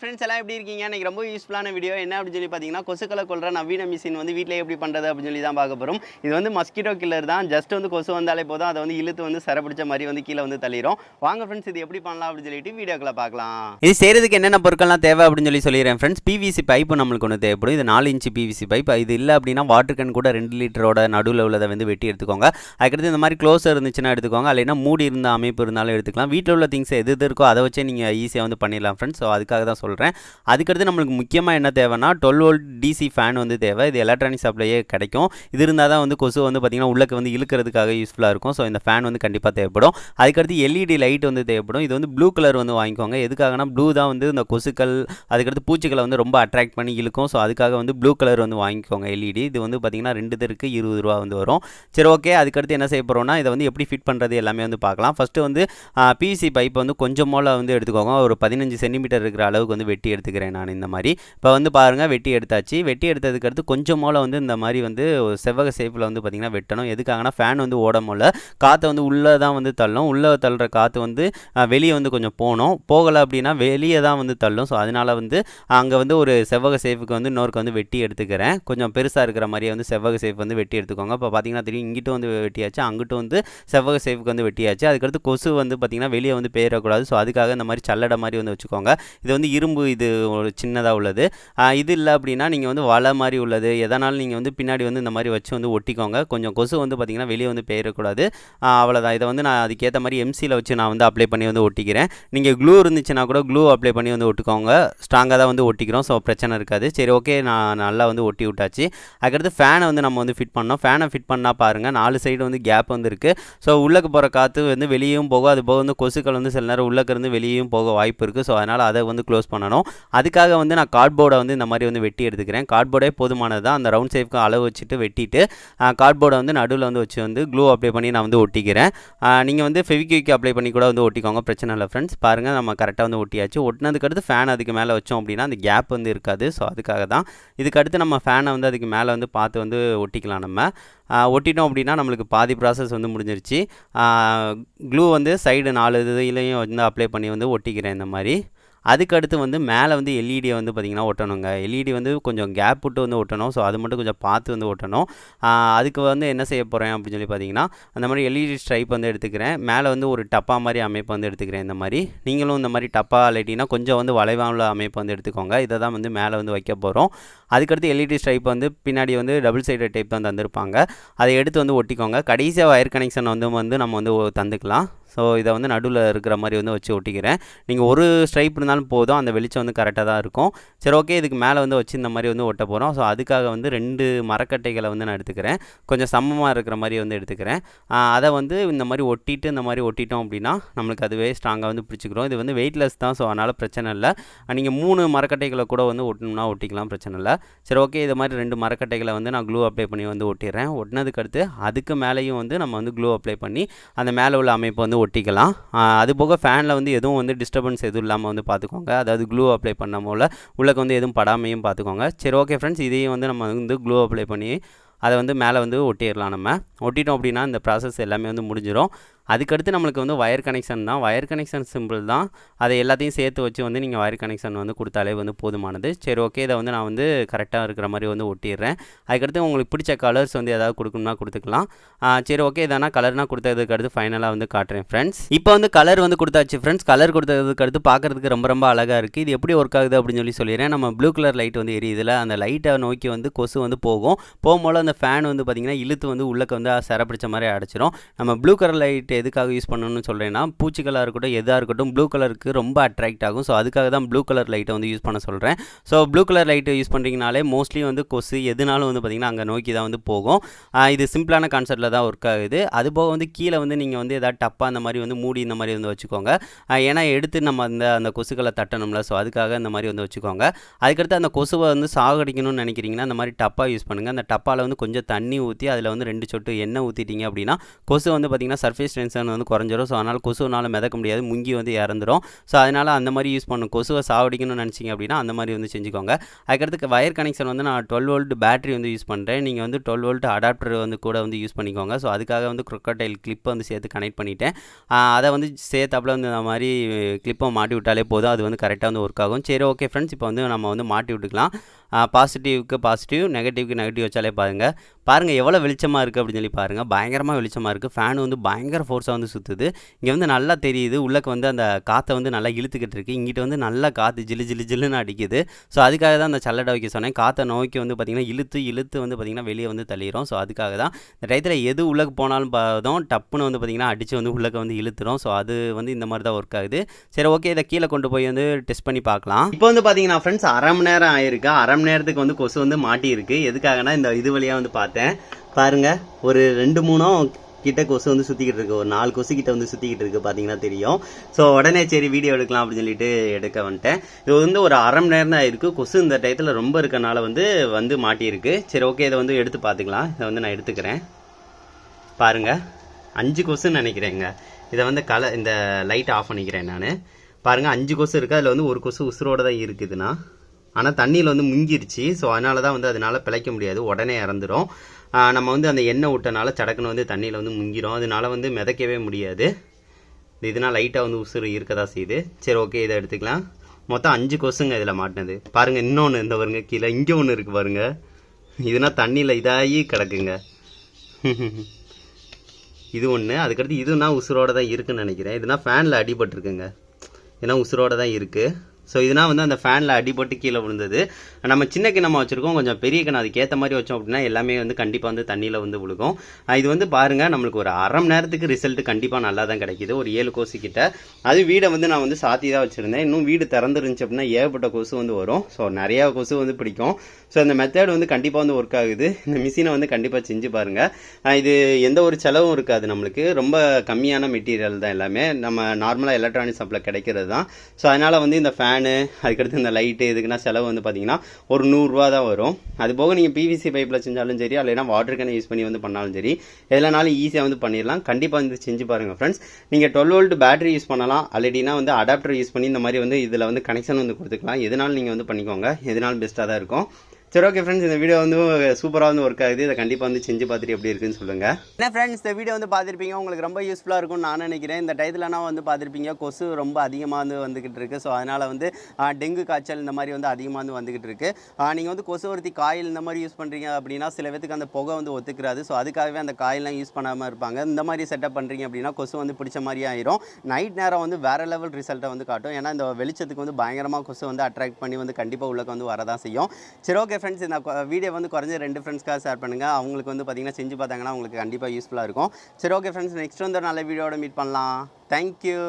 Friends எல்லாம் எப்படி இருக்கீங்க? இன்னைக்கு ரொம்ப யூஸ்ஃபுல்லான வீடியோ என்ன அப்படின்னு சொல்லி பார்த்தீங்கன்னா, கொசுக்களை கொல்ற நவீன மிஷின் வந்து வீட்டில் எப்படி பண்ணுறது அப்படின்னு சொல்லி தான் பார்க்க போகிறோம். இது வந்து மஸ்கிட்டோ கில்லர் தான். ஜஸ்ட் வந்து கொசு வந்தாலே போதும், அதை வந்து இழுத்து வந்து சிறப்பிடிச்ச மாதிரி வந்து கீழே வந்து தள்ளிடும். வாங்க ஃப்ரெண்ட்ஸ், இது எப்படி பண்ணலாம் அப்படின்னு சொல்லிட்டு வீடியோக்களை பார்க்கலாம். இது செய்கிறதுக்கு என்னென்ன பொருட்கள்லாம் தேவை அப்படின்னு சொல்லி சொல்லிடுறேன் ஃப்ரெண்ட்ஸ். பிவிசி பைப்பு நம்மளுக்கு ஒன்று தேவைப்படும். இது 4 இன்ச்சு பிவிசி பைப். இது இல்லை அப்படின்னா வாட்டர் கேன் கூட 2 லிட்டரோட நடுவில் உள்ளதை வந்து வெட்டி எடுத்துக்கோங்க. அதுக்கடுத்து இந்த மாதிரி க்ளோஸர் இருந்துச்சுன்னா எடுத்துக்கோங்க, இல்லைன்னா மூடி இருந்த அமைப்பு இருந்தாலும் எடுத்துக்கலாம். வீட்டில் உள்ள திங்ஸ் எது இருக்கோ அதை வச்சே நீங்கள் ஈஸியாக வந்து பண்ணிடலாம் ஃப்ரெண்ட்ஸ். ஸோ அதுக்காக தான் சொல்கிறேன். அதுக்கடுத்து நம்மளுக்கு முக்கியமாக என்ன தேவைன்னா 12 வோல்ட் டிசி ஃபேன் வந்து தேவை. இது எலக்ட்ரானிக் ஷாப்லேயே கிடைக்கும். இது இருந்தால் தான் வந்து கொசு வந்து பார்த்திங்கன்னா உள்ளக்கு வந்து இழுக்கிறதுக்காக யூஸ்ஃபுல்லாக இருக்கும். ஸோ இந்த ஃபேன் வந்து கண்டிப்பாக தேவைப்படும். அதுக்கடுத்து எல்இடி லைட் வந்து தேவைப்படும். இது வந்து ப்ளூ கலர் வந்து வாங்கிக்கோங்க. எதுக்காகனா ப்ளூ தான் வந்து இந்த கொசுக்கள் அதுக்கடுத்து பூச்சிகளை வந்து ரொம்ப அட்ராக்ட் பண்ணி இழுக்கும். ஸோ அதுக்காக வந்து ப்ளூ கலர் வந்து வாங்கிக்கோங்க எல்இடி. இது வந்து பார்த்திங்கன்னா 2 தருக்கு 20 ரூபா வந்து வரும். சரி, ஓகே. அதுக்கடுத்து என்ன செய்ய போகிறோம்னா, இதை வந்து எப்படி ஃபிட் பண்ணுறது எல்லாமே வந்து பார்க்கலாம். ஃபஸ்ட்டு வந்து பிவிசி பைப்பை வந்து கொஞ்சம் போல் வந்து எடுத்துக்கோங்க. ஒரு 15 சென்டிமீட்டர் இருக்கிற அளவுக்கு வந்து வெட்டி எடுத்துக்கிறேன் நான் இந்த மாதிரி. இப்போ வந்து பாருங்கள், வெட்டி எடுத்தாச்சு. வெட்டி எடுத்ததுக்கடுத்து கொஞ்சம் போல் வந்து இந்த மாதிரி வந்து செவ்வக ஷேப்பில் வந்து பார்த்திங்கன்னா வெட்டணும். எதுக்காகனா ஃபேன் வந்து ஓடமுல்ல, காற்றை வந்து உள்ளே தான் வந்து தள்ளும். உள்ளே தள்ளுற காற்று வந்து வெளியே வந்து கொஞ்சம் போகலை அப்படின்னா வெளியே தான் வந்து தள்ளும். ஸோ அதனால் வந்து அங்கே வந்து ஒரு செவ்வக ஷேப்புக்கு வந்து இன்னொருக்கு வந்து வெட்டி எடுத்துக்கிறேன். கொஞ்சம் பெருசாக இருக்கிற மாதிரியே வந்து செவ்வக ஷேப் வந்து வெட்டி எடுத்துக்கோங்க. இப்போ பார்த்திங்கன்னா தெரியும், இங்கிட்டும் வந்து வெட்டியாச்சு, அங்கிட்டும் வந்து செவ்வக ஷேப்புக்கு வந்து வெட்டியாச்சு. அதுக்கடுத்து கொசு வந்து பார்த்திங்கன்னா வெளியே வந்து பெயரக்கூடாது. ஸோ அதுக்காக இந்த மாதிரி சல்லடை மாதிரி வந்து வச்சுக்கோங்க. இது வந்து இரும்பு, இது ஒரு சின்னதாக உள்ளது. இது இல்லை அப்படின்னா நீங்கள் வந்து வலை மாதிரி உள்ளது எதனாலும் நீங்கள் வந்து பின்னாடி வந்து இந்த மாதிரி வச்சு வந்து ஒட்டிக்கோங்க. கொஞ்சம் கொசு வந்து பார்த்திங்கன்னா வெளியே வந்து பெயரக்கூடாது. அவ்வளோதான். இதை வந்து நான் அதுக்கேற்ற மாதிரி எம்சியில் வச்சு நான் வந்து அப்ளை பண்ணி வந்து ஒட்டிக்கிறேன். நீங்கள் க்ளூ இருந்துச்சுன்னா கூட க்ளூ அப்ளை பண்ணி வந்து ஒட்டிக்கோங்க. ஸ்ட்ராங்காக தான் வந்து ஒட்டிக்கிறோம். ஸோ பிரச்சனை இருக்காது. சரி, ஓகே. நான் நல்லா வந்து ஒட்டி விட்டாச்சு. அதுக்கடுத்து ஃபேனை வந்து நம்ம வந்து ஃபிட் பண்ணோம். ஃபேனை ஃபிட் பண்ணால் பாருங்கள், 4 சைடு வந்து கேப் வந்து இருக்குது. ஸோ உள்ளக்கு போகிற காற்று வந்து வெளியும் போகும். அது போக வந்து கொசுக்கள் வந்து சில நேரம் உள்ளக்கு இருந்து வெளியும் போக வாய்ப்பு இருக்குது. ஸோ அதனால் அதை வந்து க்ளோஸ் பண்ணணும். அதுக்காக வந்து நான் கார்ட்போர்டை வந்து இந்த மாதிரி வந்து வெட்டி எடுத்துக்கிறேன். கார்ட்போர்டே போதுமானது தான். அந்த ரவுண்ட் ஷேப்புக்கு அளவு வச்சுட்டு வெட்டிட்டு கார்ட்போர்டை வந்து நடுவில் வந்து வச்சு வந்து க்ளூ அப்ளை பண்ணி நான் வந்து ஒட்டிக்கிறேன். நீங்கள் வந்து ஃபெவிக்விக் அப்ளை பண்ணி கூட வந்து ஒட்டிக்கோங்க, பிரச்சனை இல்லை ஃப்ரெண்ட்ஸ். பாருங்கள், நம்ம கரெக்டாக வந்து ஒட்டியாச்சு. ஒட்டினதுக்கடுத்து ஃபேன் அதுக்கு மேலே வச்சோம் அப்படின்னா அந்த கேப் வந்து இருக்காது. ஸோ அதுக்காக தான். இதுக்கடுத்து நம்ம ஃபேனை வந்து அதுக்கு மேலே வந்து பார்த்து வந்து ஒட்டிக்கலாம். நம்ம ஒட்டிட்டோம் அப்படின்னா நம்மளுக்கு பாதி ப்ராசஸ் வந்து முடிஞ்சிருச்சு. க்ளூ வந்து சைடு 4 இதுலேயும் வந்து அப்ளை பண்ணி வந்து ஒட்டிக்கிறேன் இந்த மாதிரி. அதுக்கடுத்து வந்து மேலே வந்து எல்இடியை வந்து பார்த்திங்கன்னா ஒட்டணுங்க. எல்இடி வந்து கொஞ்சம் கேப் விட்டு வந்து ஒட்டணும். ஸோ அது மட்டும் கொஞ்சம் பார்த்து வந்து ஒட்டணும். அதுக்கு வந்து என்ன செய்ய போகிறேன் அப்படின்னு சொல்லி பார்த்தீங்கன்னா, அந்த மாதிரி எல்இடி ஸ்ட்ரைப் வந்து எடுத்துக்கிறேன். மேலே வந்து ஒரு டப்பா மாதிரி அமைப்பு வந்து எடுத்துக்கிறேன். இந்த மாதிரி நீங்களும் இந்த மாதிரி டப்பா இல்லாட்டினா கொஞ்சம் வந்து வளைவான அமைப்பு வந்து எடுத்துக்கோங்க. இதை தான் வந்து மேலே வந்து வைக்க போகிறோம். அதுக்கடுத்து எல்இடி ஸ்ட்ரைப் வந்து பின்னாடி வந்து டபுள் சைடு டேப் தான் தந்திருப்பாங்க. அதை எடுத்து வந்து ஒட்டிக்கோங்க. கடைசியாக வயர் கனெக்ஷன் வந்து நம்ம வந்து தந்துக்கலாம். ஸோ இதை வந்து நடுவில் இருக்கிற மாதிரி வந்து வச்சு ஒட்டிக்கிறேன். நீங்கள் ஒரு ஸ்ட்ரைப் இருந்தாலும் போதும், அந்த வெளிச்சம் வந்து கரெக்டாக தான் இருக்கும். சரி, ஓகே. இதுக்கு மேலே வந்து வச்சு இந்த மாதிரி வந்து ஒட்ட போகிறோம். ஸோ அதுக்காக வந்து 2 மரக்கட்டைகளை வந்து நான் எடுத்துக்கிறேன். கொஞ்சம் சமமாக இருக்கிற மாதிரி வந்து எடுத்துக்கிறேன். அதை வந்து இந்த மாதிரி ஒட்டிட்டு இந்த மாதிரி ஒட்டிட்டோம் அப்படின்னா நம்மளுக்கு அதுவே ஸ்ட்ராங்காக வந்து பிடிச்சிக்கிறோம். இது வந்து வெயிட்லெஸ் தான். ஸோ அதனால் பிரச்சனை இல்லை. நீங்கள் 3 மரக்கட்டைகளை கூட வந்து ஒட்டணும்னா ஒட்டிக்கலாம், பிரச்சனை இல்லை. சரி, ஓகே. இது மாதிரி 2 மரக்கட்டைகளை வந்து நான் க்ளூ அப்ளை பண்ணி வந்து ஒட்டிடுறேன். ஒட்டினதுக்கடுத்து அதுக்கு மேலேயும் வந்து நம்ம வந்து க்ளூ அப்ளை பண்ணி அந்த மேலே உள்ள அமைப்பு வந்து ஒட்டிக்கலாம். அது போக ஃபேனில் வந்து எதுவும் வந்து டிஸ்டர்பன்ஸ் எதுவும் இல்லாமல் வந்து பார்த்துக்கோங்க. அதாவது க்ளூ அப்ளை பண்ண போல் உள்ளக்கு வந்து எதுவும் படாமையும் பார்த்துக்கோங்க. சரி, ஓகே ஃப்ரெண்ட்ஸ். இதையும் வந்து நம்ம வந்து க்ளூ அப்ளை பண்ணி அதை வந்து மேலே வந்து ஒட்டிடலாம். நம்ம ஒட்டிட்டோம் அப்படின்னா இந்த ப்ராசஸ் எல்லாமே வந்து முடிஞ்சிடும். அதுக்கடுத்து நம்மளுக்கு வந்து வயர் கனெக்ஷன் தான். வயர் கனெக்ஷன் சிம்பிள் தான். அதை எல்லாத்தையும் சேர்த்து வச்சு வந்து நீங்கள் வயர் கனெக்ஷன் வந்து கொடுத்தாலே வந்து போதுமானது. சரி, ஓகே. இதை வந்து நான் வந்து கரெக்டாக இருக்கிற மாதிரி வந்து ஒட்டிடுறேன். அதுக்கடுத்து உங்களுக்கு பிடிச்ச கலர்ஸ் வந்து எதாவது கொடுக்கணும்னா கொடுத்துக்கலாம். சரி, ஓகே. இதனால் கலர்னால் கொடுத்ததுக்கடுத்து ஃபைனலாக வந்து காட்டுறேன் ஃப்ரெண்ட்ஸ். இப்போ வந்து கலர் வந்து கொடுத்தாச்சு ஃப்ரெண்ட்ஸ். கலர் கொடுத்ததுக்கடுத்து பார்க்குறதுக்கு ரொம்ப ரொம்ப அழகாக இருக்குது. இது எப்படி ஒர்க் ஆகுது அப்படின்னு சொல்லிடுறேன். நம்ம ப்ளூ கலர் லைட் வந்து எரியுதுல, அந்த லைட்டை நோக்கி வந்து கொசு வந்து போகும்போது அந்த ஃபேன் வந்து பார்த்திங்கன்னா இழுத்து வந்து உள்ளக்கு வந்து சிறப்பிடிச்ச மாதிரி அடைச்சிரும். நம்ம ப்ளூ கலர் லைட் எதுக்காக யூஸ் பண்ணணும்னு சொல்கிறேன்னா, பூச்சிகளாக இருக்கட்டும் எதாக இருக்கட்டும் ப்ளூ கலருக்கு ரொம்ப அட்ராக்ட் ஆகும். ஸோ அதுக்காக தான் ப்ளூ கலர் லைட்டை வந்து யூஸ் பண்ண சொல்கிறேன். ஸோ ப்ளூ கலர் லைட்டை யூஸ் பண்ணுறீங்கனாலே மோஸ்ட்லி வந்து கொசு எதுனாலும் வந்து பார்த்திங்கன்னா அங்கே நோக்கி தான் வந்து போகும். இது சிம்பிளான கான்செப்டில் தான் ஒர்க் ஆகுது. அதுபோக வந்து கீழே வந்து நீங்கள் வந்து எதாவது டப்பா அந்த மாதிரி வந்து மூடி இந்த மாதிரி வந்து வச்சுக்கோங்க. ஏன்னா எடுத்து நம்ம அந்த கொசுக்களை தட்டணும்ல. ஸோ அதுக்காக இந்த மாதிரி வந்து வச்சுக்கோங்க. அதுக்கடுத்து அந்த கொசுவை வந்து சாகடிக்கணும்னு நினைக்கிறீங்கன்னா அந்த மாதிரி டப்பா யூஸ் பண்ணுங்கள். அந்த டப்பாவில் வந்து கொஞ்சம் தண்ணி ஊற்றி அதில் வந்து 2 சொட்டு எண்ணெய் ஊற்றிட்டீங்க அப்படின்னா கொசு வந்து பார்த்திங்கன்னா சர்ஃபேஸ் கனெக்ஷன் வந்து குறைஞ்சிரும். ஸோ அதனால் கொசுனால மிதக்க முடியாது, முங்கி வந்து இறந்துரும். ஸோ அதனால் அந்த மாதிரி யூஸ் பண்ணணும். கொசுவை சாவடிக்கணும்னு நினச்சிங்க அப்படின்னா அந்த மாதிரி வந்து செஞ்சுக்கோங்க. அதுக்கடுத்து வயர் கனெக்ஷன் வந்து நான் 12 வோல்ட் பேட்டரி வந்து யூஸ் பண்ணுறேன். நீங்கள் வந்து 12 வோல்ட் அடாப்டர் வந்து கூட வந்து யூஸ் பண்ணிக்கோங்க. ஸோ அதுக்காக வந்து crocodile கிளிப்பை வந்து சேர்த்து கனெக்ட் பண்ணிவிட்டேன். அதை வந்து சேர்த்தாப்புல வந்து இந்த மாதிரி கிளிப்பை மாட்டி விட்டாலே போதும், அது வந்து கரெக்டாக வந்து ஒர்க் ஆகும். சரி ஓகே ஃப்ரெண்ட்ஸ், இப்போ வந்து நம்ம வந்து மாட்டி விட்டுக்கலாம். பாசிட்டிவ்க்கு பாசிட்டிவ், நெகட்டிவ்க்கு நெகட்டிவ் வச்சாலே பாருங்கள் எவ்வளோ வெளிச்சமாக இருக்குது அப்படின்னு சொல்லி பாருங்கள். பயங்கரமாக வெளிச்சமாக இருக்குது. ஃபேன் வந்து பயங்கர ஃபோர்ஸாக வந்து சுற்றுது. இங்கே வந்து நல்லா தெரியுது, உள்ளக்கு வந்து அந்த காற்றை வந்து நல்லா இழுத்துக்கிட்டு இருக்குது. இங்கிட்ட வந்து நல்லா காற்று ஜில்லு ஜில்லு ஜில்லுன்னு அடிக்குது. ஸோ அதுக்காக தான் அந்த சல்லடை வைக்க சொன்னேன். காற்றை நோக்கி வந்து பார்த்திங்கன்னா இழுத்து வந்து பார்த்திங்கன்னா வெளியே வந்து தள்ளிடும். ஸோ அதுக்காக தான் இந்த டயத்தில் எது உள்ளக்கு போனாலும் பார்த்தோம் டப்புன்னு வந்து பார்த்திங்கன்னா அடித்து வந்து உள்ளக்க வந்து இழுத்துரும். ஸோ அது வந்து இந்த மாதிரி தான் ஒர்க் ஆகுது. சரி ஓகே, இதை கீழே கொண்டு போய் வந்து டெஸ்ட் பண்ணி பார்க்கலாம். இப்போ வந்து பார்த்தீங்கன்னா ஃப்ரெண்ட்ஸ், அரை மணி நேரம் ஆயிருக்கு. அரை மணி நேரத்துக்கு வந்து கொசு வந்து மாட்டி இருக்கு. எதுக்காகனா இந்த இது வழியாக வந்து பார்த்தேன் பாருங்க, ஒரு 2-3 கிட்ட கொசு வந்து சுற்றிக்கிட்டு இருக்கு. ஒரு 4 கொசு கிட்ட வந்து சுற்றிக்கிட்டு இருக்கு, பார்த்தீங்கன்னா தெரியும். ஸோ உடனே சரி வீடியோ எடுக்கலாம் அப்படின்னு சொல்லிட்டு எடுக்க வந்துட்டேன். இது வந்து ஒரு அரை மணி நேரம் தான் இருக்குது. கொசு இந்த டயத்தில் ரொம்ப இருக்கனால வந்து மாட்டியிருக்கு. சரி ஓகே, இதை வந்து எடுத்து பார்த்துக்கலாம். இதை வந்து நான் எடுத்துக்கிறேன். பாருங்க, 5 கொசுன்னு நினைக்கிறேங்க. இதை வந்து இந்த லைட் ஆஃப் பண்ணிக்கிறேன் நான். பாருங்கள் 5 கொசு இருக்குது. அதில் வந்து ஒரு கொசு உசுரோடு தான் இருக்குதுண்ணா. ஆனால் தண்ணியில் வந்து முங்கிருச்சு. ஸோ அதனால தான் வந்து அதனால் பிழைக்க முடியாது, உடனே இறந்துடும். நம்ம வந்து அந்த எண்ணெய் விட்டனால சடக்குன்னு வந்து தண்ணியில் வந்து முங்கிடும். அதனால வந்து மிதக்கவே முடியாது. இதனால் லைட்டாக வந்து உசுறு இருக்க தான் செய்யுது. சரி ஓகே, இதை எடுத்துக்கலாம். மொத்தம் 5 கொசுங்க இதில் மாட்டினது. பாருங்கள், இன்னொன்று இந்த பாருங்க, கீழே இங்கே ஒன்று இருக்குது பாருங்கள். இதுனா தண்ணியில் இதாகி கிடக்குங்க. இது ஒன்று. அதுக்கடுத்து இதுனா உசுரோட தான் இருக்குன்னு நினைக்கிறேன். இதுனா ஃபேனில் அடிபட்டுருக்குங்க. ஏன்னா உசுரோட தான் இருக்குது. ஸோ இதுனா வந்து அந்த ஃபேனில் அடிபட்டு கீழே விழுந்தது. நம்ம சின்ன கிணமா வச்சுருக்கோம், கொஞ்சம் பெரிய கிணம் அதுக்கேற்ற மாதிரி வச்சோம் அப்படின்னா எல்லாமே வந்து கண்டிப்பாக வந்து தண்ணியில் வந்து விழுகும். இது வந்து பாருங்கள், நம்மளுக்கு ஒரு அரை மணி நேரத்துக்கு ரிசல்ட் கண்டிப்பாக நல்லா தான் கிடைக்கிது. ஒரு 7 கொசு கிட்ட. அது வீடை வந்து நான் வந்து சாத்தி தான் வச்சுருந்தேன். இன்னும் வீடு திறந்துருந்துச்சு அப்படின்னா ஏகப்பட்ட கொசு வந்து வரும். ஸோ நிறையா கொசு வந்து பிடிக்கும். ஸோ இந்த மெத்தட் வந்து கண்டிப்பாக வந்து ஒர்க் ஆகுது. இந்த மிஷினை வந்து கண்டிப்பாக செஞ்சு பாருங்கள். இது எந்த ஒரு செலவும் இருக்காது, நம்மளுக்கு ரொம்ப கம்மியான மெட்டீரியல் தான் எல்லாமே. நம்ம நார்மலாக எலக்ட்ரானிக் ஷாப்பில் கிடைக்கிறது தான். ஸோ அதனால் வந்து இந்த ஃபேனு, அதுக்கடுத்து இந்த லைட்டு, இதுக்குன்னா செலவு வந்து பார்த்தீங்கன்னா ஒரு 100 ரூபா தான் வரும். அது போக நீங்கள் பிவிசி பைப்பில் செஞ்சாலும் சரி, இல்லைனா வாட்டர் கேனை யூஸ் பண்ணி வந்து பண்ணாலும் சரி, எதுலனாலும் ஈஸியாக வந்து பண்ணிடலாம். கண்டிப்பாக வந்து செஞ்சு பாருங்கள் ஃப்ரெண்ட்ஸ். நீங்கள் 12 வோல்ட் பேட்டரி யூஸ் பண்ணலாம், ஆல்ரெடினா வந்து அடாப்டர் யூஸ் பண்ணி இந்த மாதிரி வந்து இதில் வந்து கனெக்ஷன் வந்து கொடுத்துக்கலாம். எதனாலும் நீங்கள் வந்து பண்ணிக்கோங்க, எதனாலும் பெஸ்ட்டாக தான் இருக்கும். சரி ஓகே ஃப்ரெண்ட்ஸ், இந்த வீடியோ வந்து சூப்பராக வந்து ஒர்க் ஆகுது. இதை கண்டிப்பாக வந்து செஞ்சு பார்த்துட்டு எப்படி இருக்குன்னு சொல்லுங்கள். என்ன ஃப்ரெண்ட்ஸ், இந்த வீடியோ வந்து பார்த்துருப்பீங்க, உங்களுக்கு ரொம்ப யூஸ்ஃபுல்லாக இருக்கும்னு நான் நினைக்கிறேன். இந்த டயத்துலனா வந்து பார்த்துருப்பீங்க, கொசு ரொம்ப அதிகமாக வந்துக்கிட்டு இருக்குது. ஸோ அதனால் வந்து டெங்கு காய்ச்சல் இந்த மாதிரி வந்து அதிகமாக வந்துக்கிட்டு இருக்குது. நீங்கள் வந்து கொசுவர்த்தி காயில் இந்த மாதிரி யூஸ் பண்ணுறீங்க அப்படின்னா சில பேத்துக்கு அந்த புகை வந்து ஒத்துக்கிறாது. ஸோ அதுக்காகவே அந்த காயிலாம் யூஸ் பண்ணாமல் இருப்பாங்க. இந்த மாதிரி செட்டப் பண்ணுறீங்க அப்படின்னா கொசு வந்து பிடிச்ச மாதிரி ஆயிரும். நைட் நேரம் வந்து வேறு லெவல் ரிசல்ட்டை வந்து காட்டும். ஏன்னா இந்த வெளிச்சத்துக்கு வந்து பயங்கரமாக கொசு வந்து அட்ராக்ட் பண்ணி வந்து கண்டிப்பாக உள்ளே வந்து வரதான் செய்யும். சரி ஓகே ஃப்ரெண்ட்ஸ், இந்த வீடியோ வந்து குறைஞ்ச 2 ஃப்ரெண்ட்ஸ்க்காக ஷேர் பண்ணுங்கள். அவங்களுக்கு வந்து பார்த்தீங்கன்னா செஞ்சு பார்த்தாங்கன்னா உங்களுக்கு கண்டிப்பாக யூஸ்ஃபுல்லாக இருக்கும். சரி ஓகே ஃப்ரெண்ட்ஸ், நெக்ஸ்ட் வந்து ஒரு நல்ல வீடியோட மீட் பண்ணலாம். தேங்க்யூ.